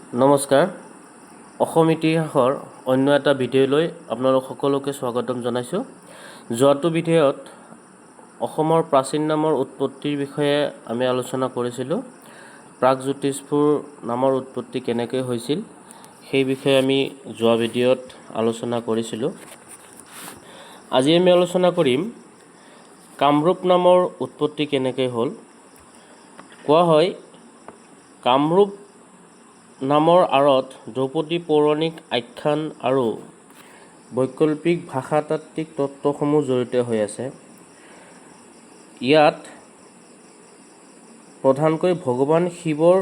নমস্কাৰ। অসম ইতিহাসৰ অন্য এটা ভিডিঅ'লৈ আপোনালোক সকলোকে স্বাগতম জনাইছোঁ। যোৱাটো ভিডিঅ'ত অসমৰ প্ৰাচীন নামৰ উৎপত্তিৰ বিষয়ে আমি আলোচনা কৰিছিলোঁ। প্ৰাগজ্যোতিষপুৰ নামৰ উৎপত্তি কেনেকৈ হৈছিল সেই বিষয়ে আমি যোৱা ভিডিঅ'ত আলোচনা কৰিছিলোঁ। আজি আমি আলোচনা কৰিম কামৰূপ নামৰ উৎপত্তি কেনেকৈ হ'ল। কোৱা হয় কামৰূপ নামৰ আঁৰত ধ্ৰুপদী পৌৰাণিক আখ্যান আৰু বৈকল্পিক ভাষাতাত্ত্বিক তত্ত্বসমূহ জড়িত হৈ আছে। ইয়াত প্ৰধানকৈ ভগৱান শিৱৰ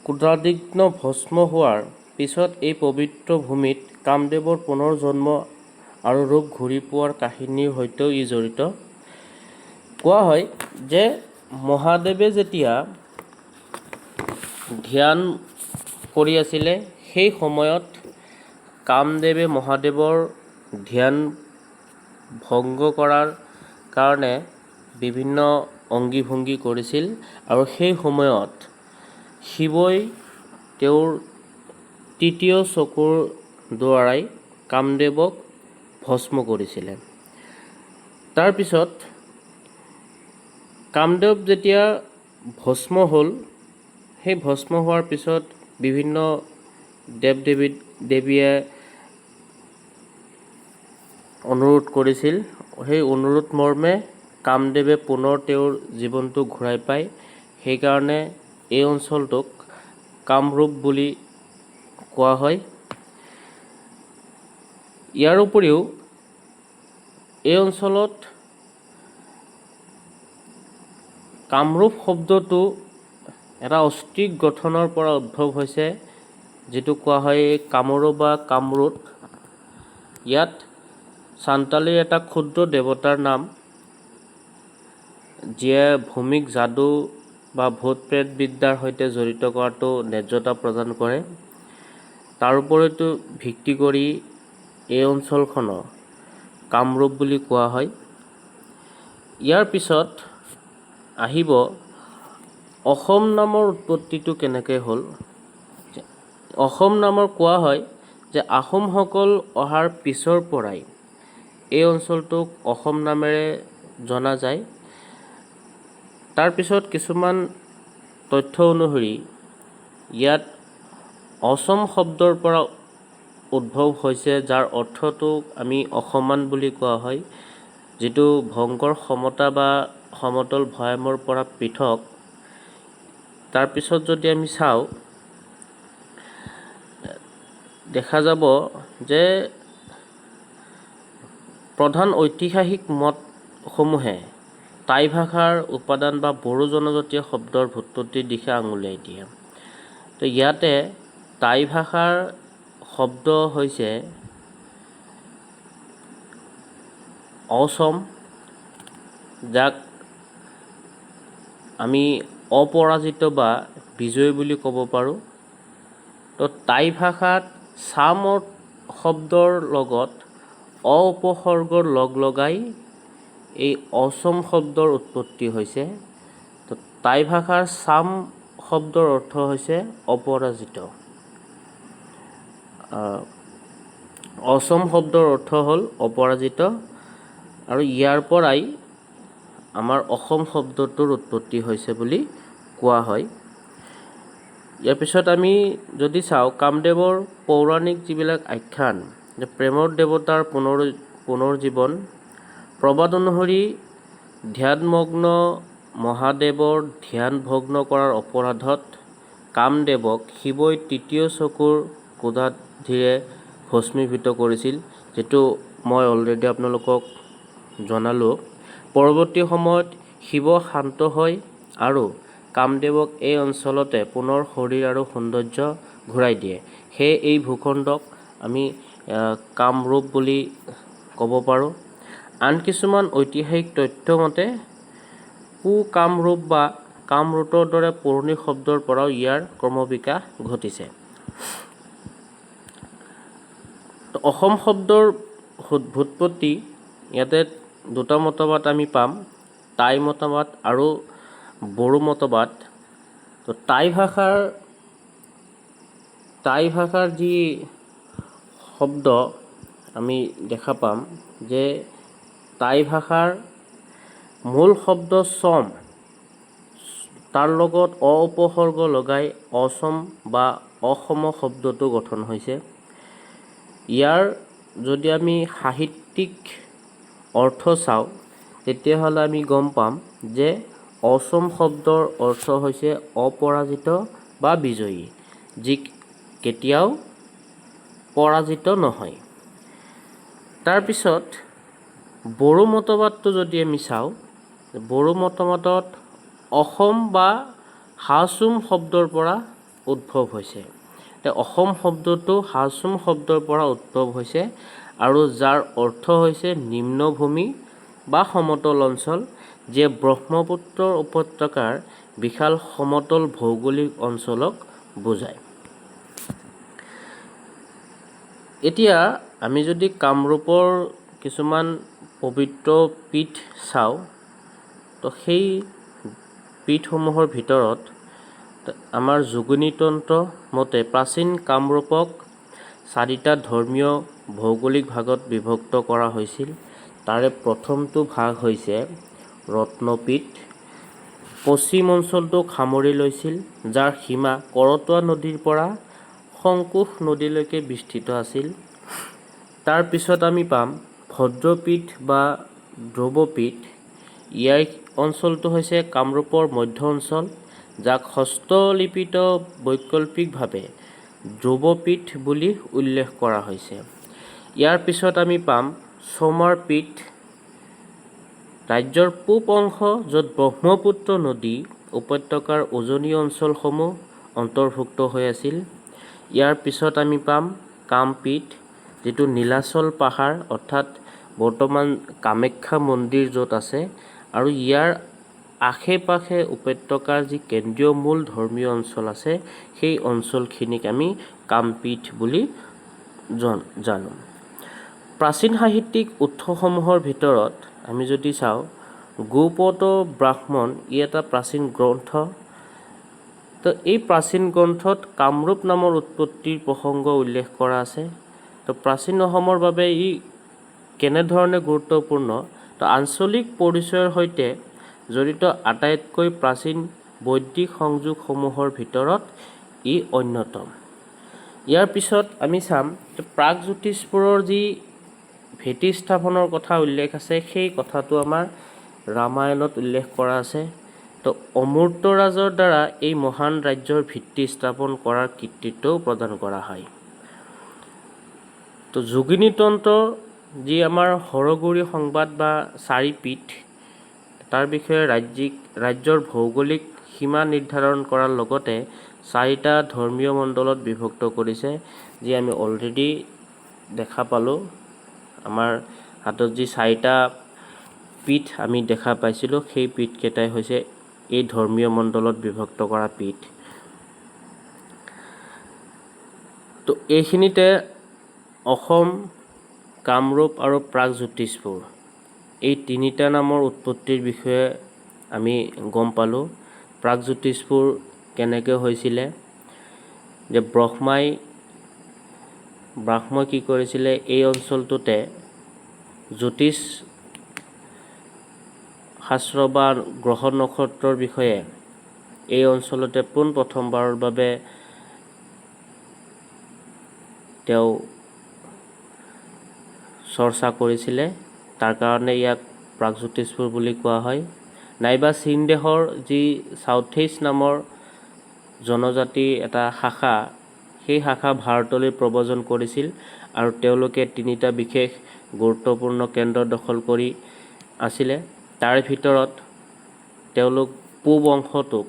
ক্ৰোধাগ্নি ভস্ম হোৱাৰ পিছত এই পবিত্ৰ ভূমিত কামদেৱৰ পুনৰ জন্ম আৰু ৰূপ ঘূৰি পোৱাৰ কাহিনীৰ সৈতেও ই জড়িত। কোৱা হয় যে মহাদেৱে যেতিয়া ধ্যান কৰি আছিলে সেই সময়ত কামদেৱে মহাদেৱৰ ধ্যান ভংগ কৰাৰ কাৰণে বিভিন্ন অংগী ভংগী কৰিছিল আৰু সেই সময়ত শিৱই তেওঁৰ তৃতীয় চকুৰ দ্বাৰাই কামদেৱক ভস্ম কৰিছিলে। তাৰপিছত কামদেৱ যেতিয়া ভস্ম হ'ল, সেই ভস্ম হোৱাৰ পিছত বিভিন্ন দেৱীয়ে অনুৰোধ কৰিছিল। সেই অনুৰোধ মৰ্মে কামদেৱে পুনৰ তেওঁৰ জীৱনটো ঘূৰাই পায়। সেইকাৰণে এই অঞ্চলটোক কামৰূপ বুলি কোৱা হয়। ইয়াৰ উপৰিও এই অঞ্চলত কামৰূপ শব্দটো এটা অষ্ট্ৰিক গঠনৰ পৰা উদ্ভৱ হৈছে, যিটো কোৱা হয় কামৰু বা কামৰুত। ইয়াত চান্তালীৰ এটা ক্ষুদ্ৰ দেৱতাৰ নাম, যিয়ে ভূমিক যাদু বা ভূত প্ৰেত বিদ্যাৰ সৈতে জড়িত কৰাটো ন্যায্যতা প্ৰদান কৰে। তাৰ ওপৰতো ভিত্তি কৰি এই অঞ্চলখনক কামৰূপ বুলি কোৱা হয়। ইয়াৰ পিছত আহিব অসম নামৰ উৎপত্তিটো কেনেকৈ হ'ল। অসম নামৰ কোৱা হয় যে আহোমসকল অহাৰ পিছৰ পৰাই এই অঞ্চলটোক অসম নামেৰে জনা যায়। তাৰপিছত কিছুমান তথ্য অনুসৰি ইয়াত অসম শব্দৰ পৰা উদ্ভৱ হৈছে, যাৰ অৰ্থটোক আমি অসমান বুলি কোৱা হয়, যিটো ভয়ংকৰ সমতা বা সমতল ভৈয়ামৰ পৰা পৃথক। তাৰপিছত যদি আমি চাওঁ, দেখা যাব যে প্ৰধান ঐতিহাসিক মতসমূহে টাই ভাষাৰ উপাদান বা বড়ো জনজাতীয় শব্দৰ ভুৎপত্তিৰ দিশে আঙুলিয়াই দিয়ে। তো ইয়াতে টাই ভাষাৰ শব্দ হৈছে অসম, যাক আমি অপৰাজিত বা বিজয় বুলি ক'ব পাৰোঁ। তো টাই ভাষাত চাম শব্দৰ লগত অ উপসৰ্গৰ লগ লগাই এই অসম শব্দৰ উৎপত্তি হৈছে। তো টাই ভাষাৰ চাম শব্দৰ অৰ্থ হৈছে অপৰাজিত। অসম শব্দৰ অৰ্থ হ'ল অপৰাজিত, আৰু ইয়াৰ পৰাই আমাৰ অসম শব্দটোৰ উৎপত্তি হৈছে বুলি কোৱা হয়। ইয়াৰ পিছত আমি যদি চাওঁ কামদেৱৰ পৌৰাণিক যিবিলাক আখ্যান, যে প্ৰেমৰ দেৱতাৰ পুনৰুজ্জীৱন, প্ৰবাদ অনুসৰি ধ্যানমগ্ন মহাদেৱৰ ধ্যান ভগ্ন কৰাৰ অপৰাধত কামদেৱক শিৱই তৃতীয় চকুৰ ক্ৰোধাগ্নিৰে ভস্মীভূত কৰিছিল, যিটো মই অলৰেডি আপোনালোকক জনালোঁ। পৰৱৰ্তী সময়ত শিৱ শান্ত হয় আৰু কামদেৱক এই অঞ্চলতে পুনৰ শৰীৰ আৰু সৌন্দৰ্য ঘূৰাই দিয়ে। সেয়ে এই ভূখণ্ডক আমি কামৰূপ বুলি ক'ব পাৰোঁ। আন কিছুমান ঐতিহাসিক তথ্য মতে পু কামৰূপ বা কামৰূপৰ দৰে পৌৰাণিক শব্দৰ পৰাও ইয়াৰ ক্ৰমবিকাশ ঘটিছে। অসম শব্দৰ ভুৎপত্তি ইয়াতে দুটা মতবাদ আমি পাম, টাই মতবাদ আৰু বড়ো মতবাদ। তো টাই ভাষাৰ টাই ভাষাৰ যি শব্দ আমি দেখা পাম যে টাই ভাষাৰ মূল শব্দ চম, তাৰ লগত উপসৰ্গ লগাই অচম বা অসম শব্দটো গঠন হৈছে। ইয়াৰ যদি আমি সাহিত্যিক অৰ্থ চাওঁ তেতিয়াহ'লে আমি গম পাম যে অচম শব্দৰ অৰ্থ হৈছে অপৰাজিত বা বিজয়ী, যি কেতিয়াও পৰাজিত নহয়। তাৰপিছত বড়ো মতবাদটো যদি আমি চাওঁ, বড়ো মতবাদত অসম বা হাচুম শব্দৰ পৰা উদ্ভৱ হৈছে। অসম শব্দটো হাচুম শব্দৰ পৰা উদ্ভৱ হৈছে আৰু যাৰ অৰ্থ হৈছে নিম্নভূমি বা সমতল অঞ্চল, যিয়ে ব্ৰহ্মপুত্ৰৰ উপত্যকাৰ বিশাল সমতল ভৌগোলিক অঞ্চলক বুজায়। এতিয়া আমি যদি কামৰূপৰ কিছুমান পবিত্ৰ পীঠ চাওঁ, তো সেই পীঠসমূহৰ ভিতৰত আমাৰ যোগিনীতন্ত্ৰ মতে প্ৰাচীন কামৰূপক 4টা ধৰ্মীয় ভৌগোলিক ভাগত বিভক্ত কৰা হৈছিল। তাৰে প্ৰথমটো ভাগ হৈছে ৰত্নপীঠ। পশ্চিম অঞ্চলটোক সামৰি লৈছিল, যাৰ সীমা কৰতোৱা নদীৰ পৰা শংকোষ নদীলৈকে বিস্তৃত আছিল। তাৰ পিছত আমি পাম ভদ্ৰপীঠ বা ধ্ৰুৱপীঠ। ইয়াৰ অঞ্চলটো হৈছে কামৰূপৰ মধ্য অঞ্চল, যাক হস্তলিপিত বৈকল্পিকভাৱে ধ্ৰুৱপীঠ বুলি উল্লেখ কৰা হৈছে। ইয়াৰ পিছত আমি পাম চমাৰপীঠ, ৰাজ্যৰ পূব অংশ, য'ত ব্ৰহ্মপুত্ৰ নদী উপত্যকাৰ উজনি অঞ্চলসমূহ অন্তৰ্ভুক্ত হৈ আছিল। ইয়াৰ পিছত আমি পাম কামপীঠ, যিটো নীলাচল পাহাৰ অৰ্থাৎ বৰ্তমান কামাখ্যা মন্দিৰ য'ত আছে, আৰু ইয়াৰ আশে পাশে উপত্যকাৰ যি কেন্দ্ৰীয় মূল ধৰ্মীয় অঞ্চল আছে, সেই অঞ্চলখিনিক আমি কামপীঠ বুলি জানো। প্ৰাচীন সাহিত্যিক উৎসসমূহৰ ভিতৰত আমি যদি চাওঁ, গোপদ ব্ৰাহ্মণ ই এটা প্ৰাচীন গ্ৰন্থ। তো এই প্ৰাচীন গ্ৰন্থত কামৰূপ নামৰ উৎপত্তিৰ প্ৰসংগ উল্লেখ কৰা আছে। তো প্ৰাচীন অসমৰ বাবে ই কেনেধৰণে গুৰুত্বপূৰ্ণ, তো আঞ্চলিক পৰিচয়ৰ সৈতে জড়িত আটাইতকৈ প্ৰাচীন বৈদিক সংযোগসমূহৰ ভিতৰত ই অন্যতম। ইয়াৰ পিছত আমি চাম প্ৰাগজ্যোতিষপুৰৰ যি ভেটি স্থাপনৰ কথা উল্লেখ আছে, সেই কথাটো আমাৰ ৰামায়ণত উল্লেখ কৰা আছে। তো অমূৰ্ত ৰাজৰ দ্বাৰা এই মহান ৰাজ্যৰ ভিত্তি স্থাপন কৰাৰ কৃতিত্বও প্ৰদান কৰা হয়। তো যোগিনীতন্ত্ৰ, যি আমাৰ হৰগুৰি সংবাদ বা 4 পীঠ, তাৰ বিষয়ে ৰাজ্যৰ ভৌগোলিক সীমা নিৰ্ধাৰণ কৰাৰ লগতে 4টা ধৰ্মীয় মণ্ডলত বিভক্ত কৰিছে, যি আমি অলৰেডি দেখা পালোঁ। আমাৰ হাতত যি 4টা পীঠ আমি দেখা পাইছিলোঁ, সেই পীঠকেইটাই হৈছে এই ধৰ্মীয় মণ্ডলত বিভক্ত কৰা পীঠ। তো এইখিনিতে অসম, কামৰূপ আৰু প্ৰাগজ্যোতিষপুৰ এই 3টা নামৰ উৎপত্তিৰ বিষয়ে আমি গম পালোঁ। প্ৰাগজ্যোতিষপুৰ কেনেকৈ হৈছিলে, যে ব্ৰহ্মই কি কৰিছিলে, এই অঞ্চলটোতে জ্যোতিষ শাস্ত্ৰ বা গ্ৰহ নক্ষত্ৰৰ বিষয়ে এই অঞ্চলতে পোনপ্ৰথমবাৰৰ বাবে তেওঁ চৰ্চা কৰিছিলে। তাৰ কাৰণে ইয়াক প্ৰাগজ্যোতিষপুৰ বুলি কোৱা হয়। নাইবা চীন দেশৰ যি চাউথেইষ্ট নামৰ জনজাতি এটা শাখা, সেই শাখা ভাৰতলৈ প্ৰব্ৰজন কৰিছিল আৰু তেওঁলোকে 3টা বিশেষ গুৰুত্বপূৰ্ণ কেন্দ্ৰ দখল কৰি আছিলে। তাৰ ভিতৰত তেওঁলোক পূব অংশটোক,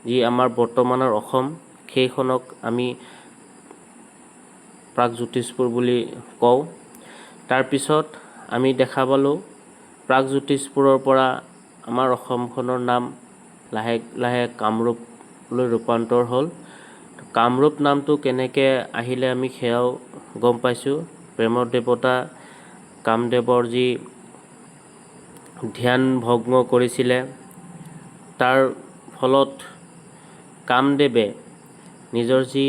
যি আমাৰ বৰ্তমানৰ অসম, সেইখনক আমি প্ৰাগজ্যোতিষপুৰ বুলি কওঁ। তাৰপিছত আমি দেখা পালোঁ প্ৰাগজ্যোতিষপুৰৰ পৰা আমাৰ অসমখনৰ নাম লাহে লাহে কামৰূপলৈ ৰূপান্তৰ হ'ল। কামৰূপ নামটো কেনেকৈ আহিলে আমি সেয়াও গম পাইছোঁ। প্ৰেমৰ দেৱতা কামদেৱৰ যি ধ্যান ভগ্ন কৰিছিলে, তাৰ ফলত কামদেৱে নিজৰ যি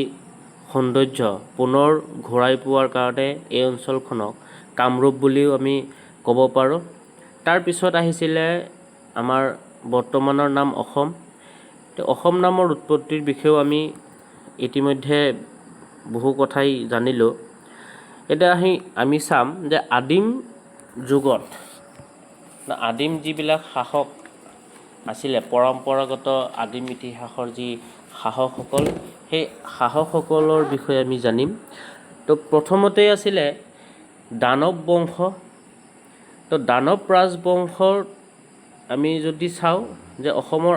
সৌন্দৰ্য পুনৰ ঘূৰাই পোৱাৰ কাৰণে এই অঞ্চলখনক কামৰূপ বুলিও আমি ক'ব পাৰোঁ। তাৰপিছত আহিছিলে আমাৰ বৰ্তমানৰ নাম অসম। অসম নামৰ উৎপত্তিৰ বিষয়েও আমি ইতিমধ্যে বহু কথাই জানিলোঁ। এতিয়া আমি চাম যে আদিম যুগত আদিম যিবিলাক শাসক আছিলে, পৰম্পৰাগত আদিম ইতিহাসৰ যি শাসকসকল, সেই শাসকসকলৰ বিষয়ে আমি জানিম। তো প্ৰথমতে আছিলে দানৱ বংশ। তো দানৱ ৰাজবংশৰ আমি যদি চাওঁ যে অসমৰ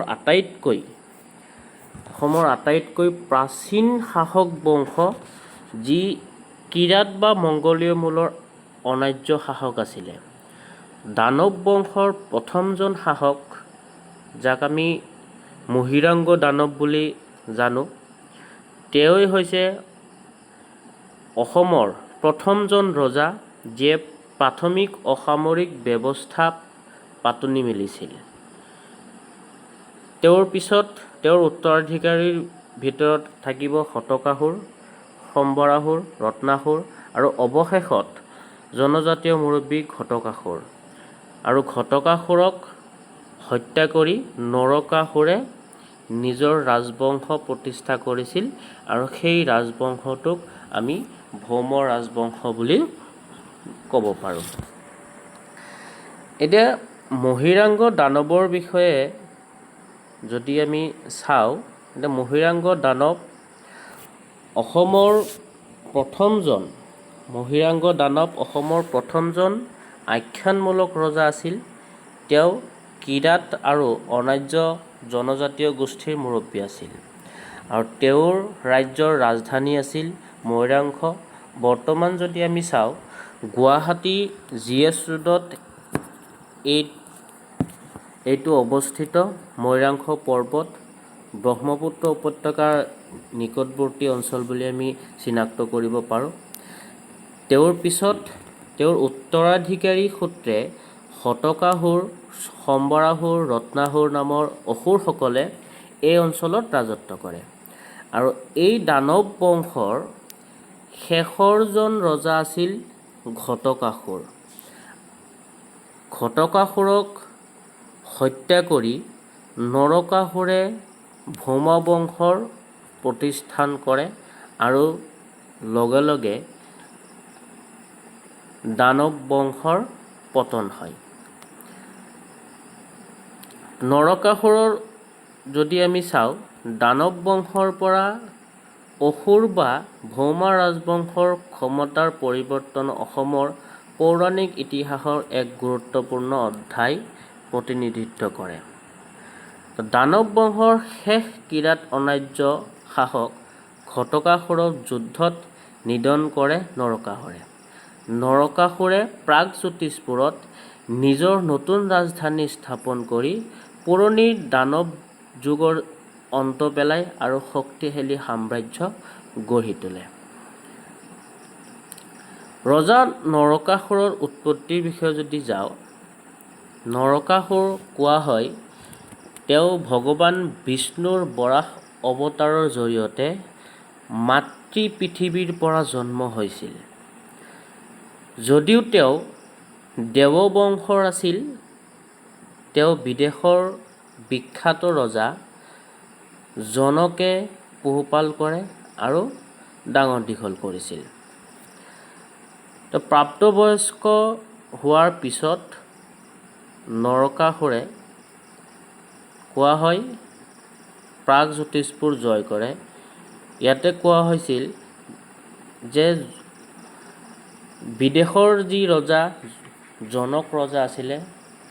আটাইতকৈ প্ৰাচীন শাসক বংশ, যি কিৰাত বা মংগোলীয় মূলৰ অনাৰ্য শাসক আছিলে। দানৱ বংশৰ প্ৰথমজন শাসক, যাক আমি মহিৰাংগ দানৱ বুলি জানো, তেওঁই হৈছে অসমৰ প্ৰথমজন ৰজা, যিয়ে প্ৰাথমিক অসামৰিক ব্যৱস্থা পাতনি মেলিছিল। তেওঁৰ পিছত তেওঁৰ উত্তৰাধিকাৰীৰ ভিতৰত থাকিব শতকাসুৰ, সম্বৰাসুৰ, ৰত্নাসুৰ আৰু অৱশেষত জনজাতীয় মুৰব্বী ঘটকাসুৰ। আৰু ঘটকাসুৰক হত্যা কৰি নৰকাসুৰে নিজৰ ৰাজবংশ প্ৰতিষ্ঠা কৰিছিল, আৰু সেই ৰাজবংশটোক আমি ভৌম ৰাজবংশ বুলি ক'ব পাৰোঁ। এতিয়া মহিৰাংগ দানৱৰ বিষয়ে যদি আমি চাওঁ, এতিয়া মহিৰাংগ দানৱ অসমৰ প্ৰথমজন আখ্যানমূলক ৰজা আছিল। তেওঁ কিৰাত আৰু অনাৰ্য জনজাতীয় গোষ্ঠীৰ মুৰব্বী আছিল, আৰু তেওঁৰ ৰাজ্যৰ ৰাজধানী আছিল মৈৰাংশ। বৰ্তমান যদি আমি চাওঁ, গুৱাহাটী GS ৰোডত এইটো অৱস্থিত। মৈৰাংশ পৰ্বত ব্ৰহ্মপুত্ৰ উপত্যকাৰ নিকটৱৰ্তী অঞ্চল বুলি আমি চিনাক্ত কৰিব পাৰোঁ। তেওঁৰ পিছত তেওঁৰ উত্তৰাধিকাৰী সূত্ৰে শতকাসুৰ, সম্বৰাসুৰ, ৰত্নাসুৰ নামৰ অসুৰসকলে এই অঞ্চলত ৰাজত্ব কৰে। আৰু এই দানৱ বংশৰ শেষৰজন ৰজা আছিল ঘটকাসুৰ। ঘটকাসুৰক হত্যা কৰি নৰকাসুৰে ভৌম বংশৰ প্ৰতিষ্ঠান কৰে, আৰু লগে লগে দানৱ বংশৰ পতন হয়। নৰকাসুৰৰ যদি আমি চাওঁ, দানৱ বংশৰ পৰা অসুৰ বা ভৌম ৰাজবংশৰ ক্ষমতাৰ পৰিৱৰ্তন অসমৰ পৌৰাণিক ইতিহাসৰ এক গুৰুত্বপূৰ্ণ অধ্যায় প্ৰতিনিধিত্ব কৰে। দানৱ বংশৰ শেষ কিৰাত অনাৰ্য শাসক ঘটকাসুৰক যুদ্ধত নিধন কৰে নৰকাসুৰে। নৰকাসুৰে প্ৰাগজ্যোতিষপুৰত নিজৰ নতুন ৰাজধানী স্থাপন কৰি পুৰণি দানৱ যুগৰ অন্ত পেলায় আৰু শক্তিশালী সাম্ৰাজ্য গঢ়ি তোলে। ৰজা নৰকাসুৰৰ উৎপত্তিৰ বিষয়ে যদি যাওঁ, নৰকাসুৰ কোৱা হয় তেওঁ ভগৱান বিষ্ণুৰ বৰাহ অৱতাৰৰ জৰিয়তে মাতৃ পৃথিৱীৰ পৰা জন্ম হৈছিল। যদিও তেওঁ দেৱবংশৰ আছিল, তেওঁ বিদেশৰ বিখ্যাত ৰজা জনকে পোহপাল কৰে আৰু ডাঙৰ দীঘল কৰিছিল। প্ৰাপ্তবয়স্ক হোৱাৰ পিছত নৰকাসুৰে কোৱা হয় প্ৰাগজ্যোতিষপুৰ জয় কৰে। ইয়াতে কোৱা হৈছিল যে বিদেশৰ যি ৰজা জনক ৰজা আছিলে,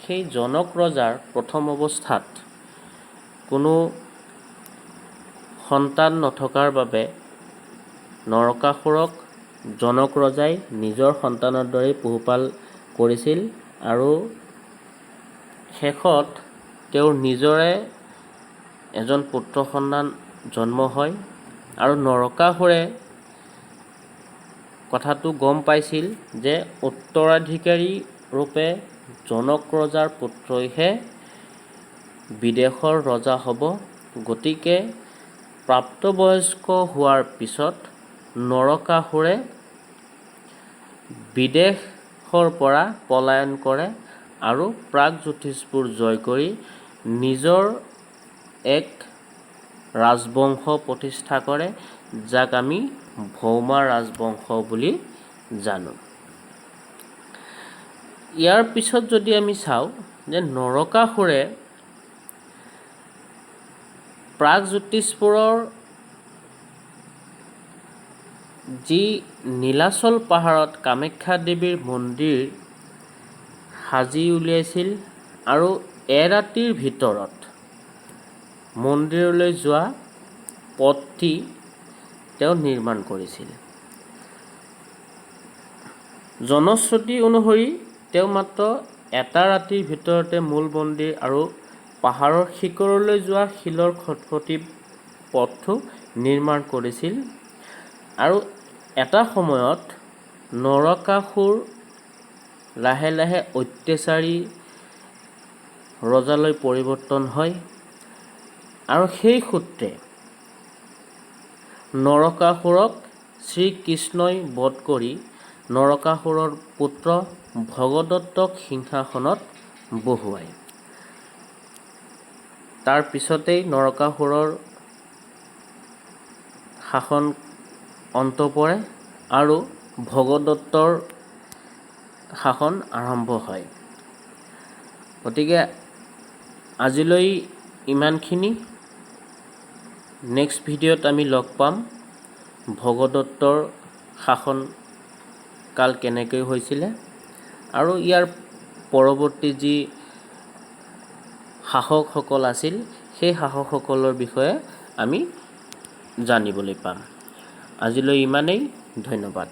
সেই জনক ৰজাৰ প্ৰথম অৱস্থাত কোনো সন্তান নথকাৰ বাবে নৰকাসুৰক জনক ৰজাই নিজৰ সন্তানৰ দৰেই পোহপাল কৰিছিল, আৰু শেষত তেওঁৰ নিজৰে এজন পুত্ৰ সন্তান জন্ম হয়। আৰু নৰকাসুৰে কথাটো গম পাইছিল যে উত্তৰাধিকাৰী ৰূপে জনক ৰজাৰ পুত্ৰইহে বিদেশৰ ৰজা হ'ব। গতিকে প্ৰাপ্তবয়স্ক হোৱাৰ পিছত নৰকাসুৰে বিদেশৰ পৰা পলায়ন কৰে আৰু প্ৰাগজ্যোতিষপুৰ জয় কৰি নিজৰ এক ৰাজবংশ প্ৰতিষ্ঠা কৰে, যাক আমি ভৌমা ৰাজবংশ বুলি জানো। ইয়াৰ পিছত যদি আমি চাওঁ যে নৰকাসুৰে প্ৰাগজ্যোতিষপুৰৰ যি নীলাচল পাহাৰত কামাখ্যা দেৱীৰ মন্দিৰ সাজি উলিয়াইছিল আৰু এৰাতিৰ ভিতৰত মন্দিৰলৈ যোৱা পথটি তেওঁ নিৰ্মাণ কৰিছিল। জনশ্ৰুতি অনুসৰি তেওঁ মাত্ৰ এটা ৰাতিৰ ভিতৰতে মূল মন্দিৰ আৰু পাহাৰৰ শিখৰলৈ যোৱা শিলৰ খটখটি পথটো নিৰ্মাণ কৰিছিল আৰু এটা সময়ত নৰকাসুৰ লাহে লাহে অত্যাচাৰী ৰজালৈ পৰিৱৰ্তন হয় আৰু সেই সূত্ৰে নৰকাসুৰক শ্ৰীকৃষ্ণই বধ কৰি নৰকাসুৰৰ পুত্ৰ ভগদত্তক সিংহাসনত বহুৱায়। তাৰ পিছতেই নৰকাসুৰৰ শাসন অন্ত পৰে আৰু ভগদত্তৰ শাসন আৰম্ভ হয়। গতিকে আজিলৈ ইমানখিনি। নেক্সট ভিডিঅ'ত আমি লগ পাম ভগদত্তৰ শাসন কাল কেনেকৈ হৈছিলে আৰু ইয়াৰ পৰৱৰ্তী যি শাসকসকল আছিল সেই শাসকসকলৰ বিষয়ে আমি জানিবলৈ পাম। আজিলৈ ইমানেই। ধন্যবাদ।